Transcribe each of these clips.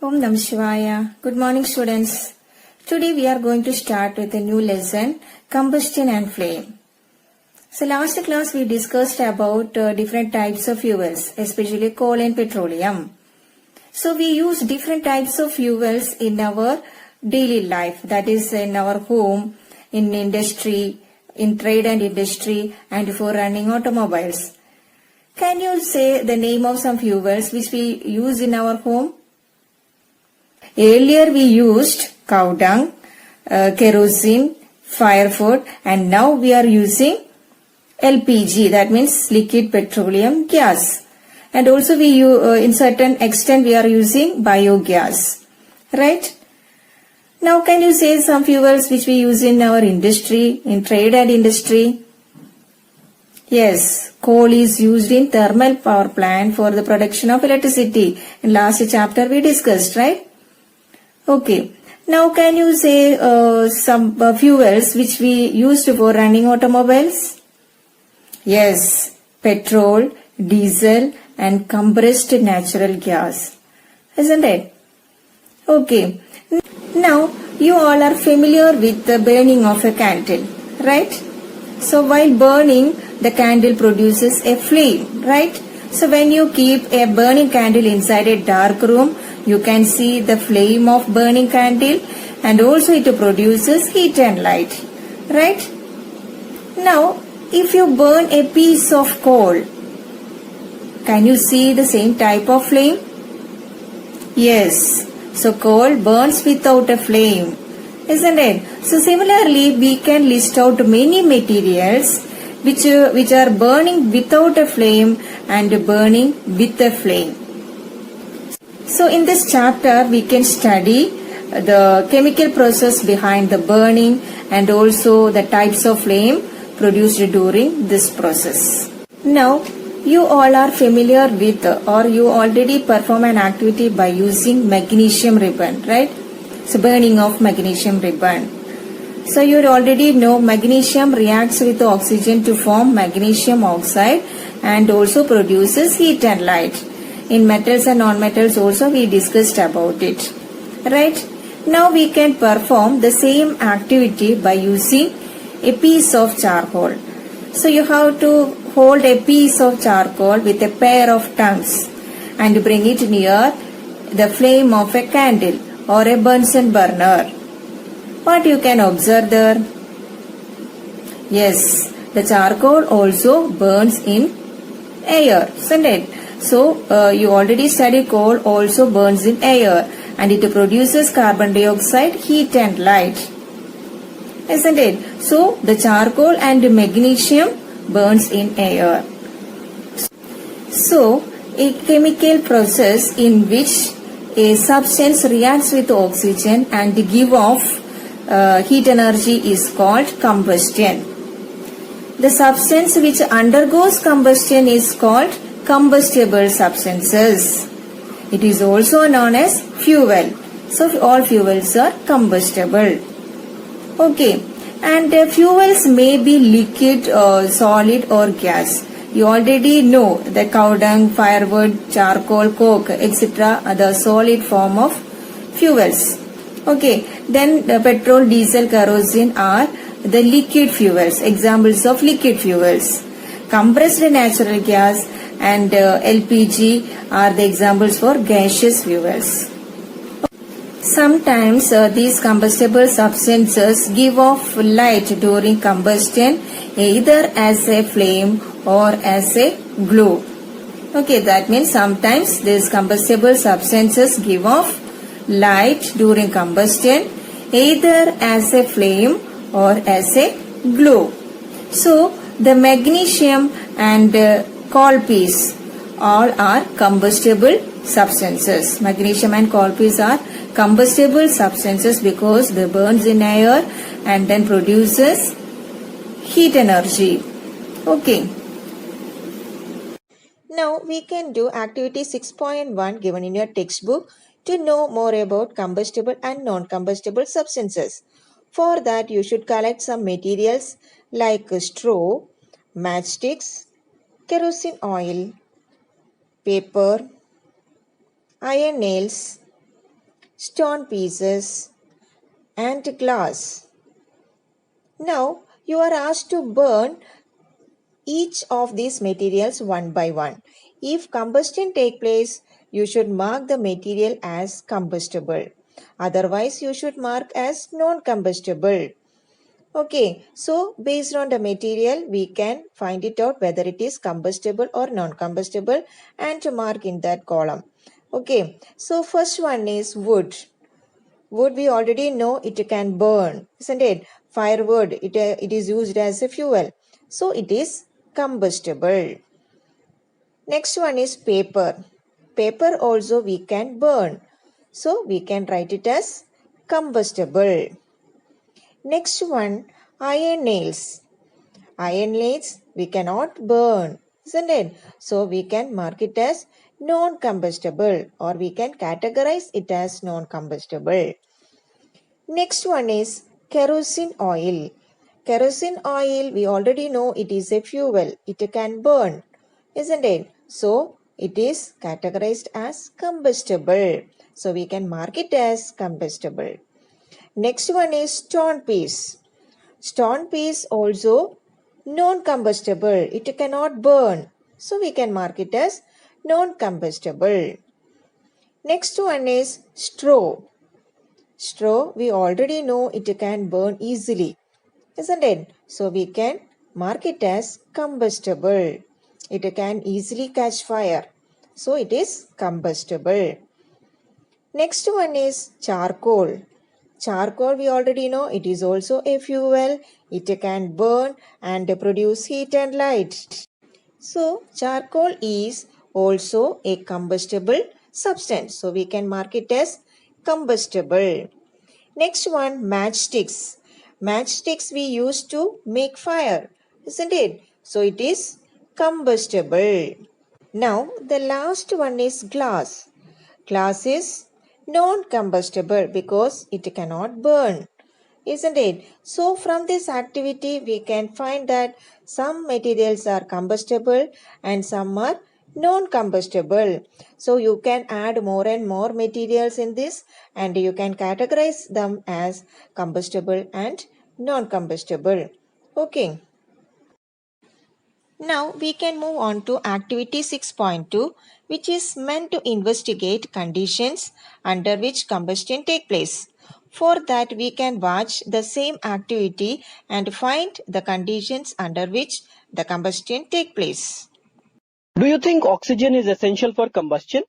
Om Namah Shivaya. Good morning, students. Today we are going to start with a new lesson, combustion and flame. So last class we discussed about different types of fuels, especially coal and petroleum. So we use different types of fuels in our daily life, that is in our home, in industry, in trade and industry, and for running automobiles. Can you say the name of some fuels which we use in our home? Earlier we used cow dung, kerosene, firewood, and now we are using LPG, that means liquid petroleum gas. And also we in certain extent we are using biogas, right? Now can you say some fuels which we use in our industry, in trade and industry? Yes, coal is used in thermal power plant for the production of electricity. In last chapter we discussed, right? Okay. Now can you say some fuels which we used for running automobiles? Yes, petrol, diesel and compressed natural gas. Isn't it? Okay. Now you all are familiar with the burning of a candle, right? So while burning, the candle produces a flame, right? So when you keep a burning candle inside a dark room, you can see the flame of burning candle, and also it produces heat and light, right? Now, if you burn a piece of coal, can you see the same type of flame? Yes. So coal burns without a flame, isn't it? So similarly, we can list out many materials which are burning without a flame and burning with a flame. So in this chapter, we can study the chemical process behind the burning and also the types of flame produced during this process. Now, you all are familiar with or you already perform an activity by using magnesium ribbon, right? So burning of magnesium ribbon. So you already know magnesium reacts with oxygen to form magnesium oxide and also produces heat and light. In metals and non-metals also we discussed about it, right? Now we can perform the same activity by using a piece of charcoal. So you have to hold a piece of charcoal with a pair of tongues and bring it near the flame of a candle or a Bunsen burner. What you can observe there? Yes, the charcoal also burns in air, isn't it? So, you already studied coal also burns in air and it produces carbon dioxide, heat and light. Isn't it? So, the charcoal and magnesium burns in air. So, a chemical process in which a substance reacts with oxygen and give off heat energy is called combustion. The substance which undergoes combustion is called combustible substances. It is also known as fuel. So all fuels are combustible. Okay. And fuels may be liquid, solid or gas. You already know the cow dung, firewood, charcoal, coke, etc. are the solid form of fuels. Okay. Then the petrol, diesel, kerosene are the liquid fuels. Examples of liquid fuels. Compressed natural gas and LPG are the examples for gaseous fuels. Sometimes these combustible substances give off light during combustion either as a flame or as a glow. Okay, that means sometimes these combustible substances give off light during combustion either as a flame or as a glow. So, the magnesium and coal piece all are combustible substances. Magnesium and coal piece are combustible substances because they burns in air and then produces heat energy. Okay. Now we can do activity 6.1 given in your textbook to know more about combustible and non-combustible substances. For that you should collect some materials like straw, matchsticks, kerosene oil, paper, iron nails, stone pieces, and glass. Now you are asked to burn each of these materials one by one. If combustion take place, you should mark the material as combustible. Otherwise, you should mark as non-combustible. Okay, so based on the material, we can find it out whether it is combustible or non-combustible and to mark in that column. Okay, so first one is wood. Wood we already know it can burn, isn't it? Firewood, it is used as a fuel. So it is combustible. Next one is paper. Paper also we can burn. So we can write it as combustible. Next one, iron nails. Iron nails we cannot burn, isn't it? So we can mark it as non-combustible or we can categorize it as non-combustible. Next one is kerosene oil. Kerosene oil, we already know it is a fuel. It can burn, isn't it? So, it is categorized as combustible. So, we can mark it as combustible. Next one is stone piece. Stone piece also non-combustible. It cannot burn. So, we can mark it as non-combustible. Next one is straw. Straw, we already know it can burn easily, isn't it? So we can mark it as combustible. It can easily catch fire. So it is combustible. Next one is charcoal. Charcoal, we already know it is also a fuel. It can burn and produce heat and light. So charcoal is also a combustible substance. So we can mark it as combustible. Next one, matchsticks. Matchsticks we use to make fire, isn't it? So it is combustible. Now the last one is glass. Glass is non-combustible because it cannot burn, isn't it? So from this activity we can find that some materials are combustible and some are non-combustible. So you can add more and more materials in this and you can categorize them as combustible and non-combustible. Okay. Now we can move on to activity 6.2, which is meant to investigate conditions under which combustion take place. For that we can watch the same activity and find the conditions under which the combustion take place. Do you think oxygen is essential for combustion?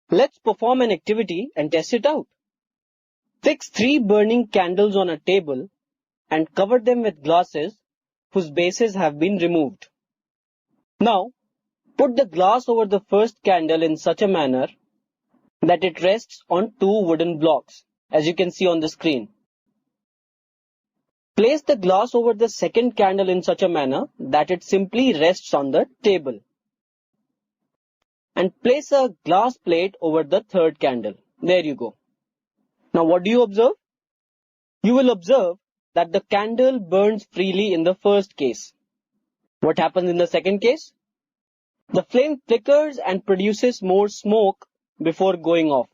Let's perform an activity and test it out. Fix 3 burning candles on a table and cover them with glasses whose bases have been removed. Now, put the glass over the first candle in such a manner that it rests on 2 wooden blocks, as you can see on the screen. Place the glass over the second candle in such a manner that it simply rests on the table. And place a glass plate over the third candle. There you go. Now what do you observe? You will observe that the candle burns freely in the first case. What happens in the second case? The flame flickers and produces more smoke before going off.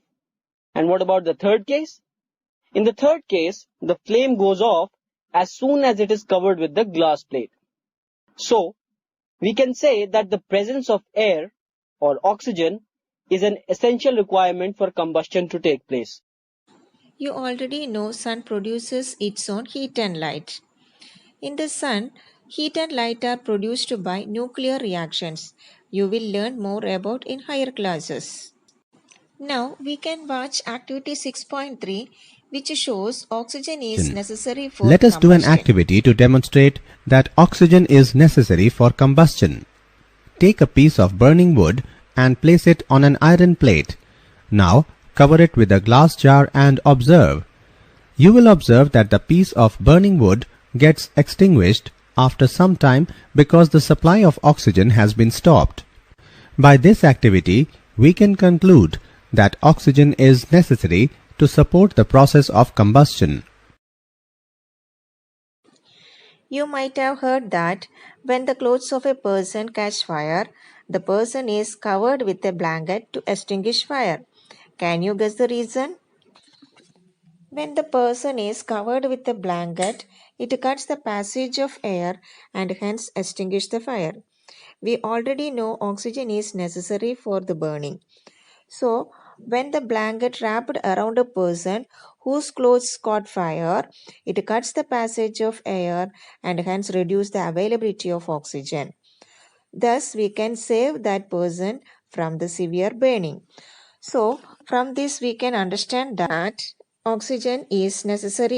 And what about the third case? In the third case, the flame goes off as soon as it is covered with the glass plate. So, we can say that the presence of air or oxygen is an essential requirement for combustion to take place. You already know sun produces its own heat and light. In the sun, heat and light are produced by nuclear reactions. You will learn more about in higher classes. Now we can watch activity 6.3, which shows oxygen is necessary for Let us do an combustion. activity to demonstrate that oxygen is necessary for combustion. Take a piece of burning wood and place it on an iron plate. Now cover it with a glass jar and observe. You will observe that the piece of burning wood gets extinguished after some time because the supply of oxygen has been stopped. By this activity, we can conclude that oxygen is necessary to support the process of combustion. You might have heard that when the clothes of a person catch fire, the person is covered with a blanket to extinguish fire. Can you guess the reason? When the person is covered with a blanket, it cuts the passage of air and hence extinguish the fire. We already know oxygen is necessary for the burning. So, when the blanket wrapped around a person whose clothes caught fire, it cuts the passage of air and hence reduce the availability of oxygen. Thus, we can save that person from the severe burning. So, from this we can understand that oxygen is necessary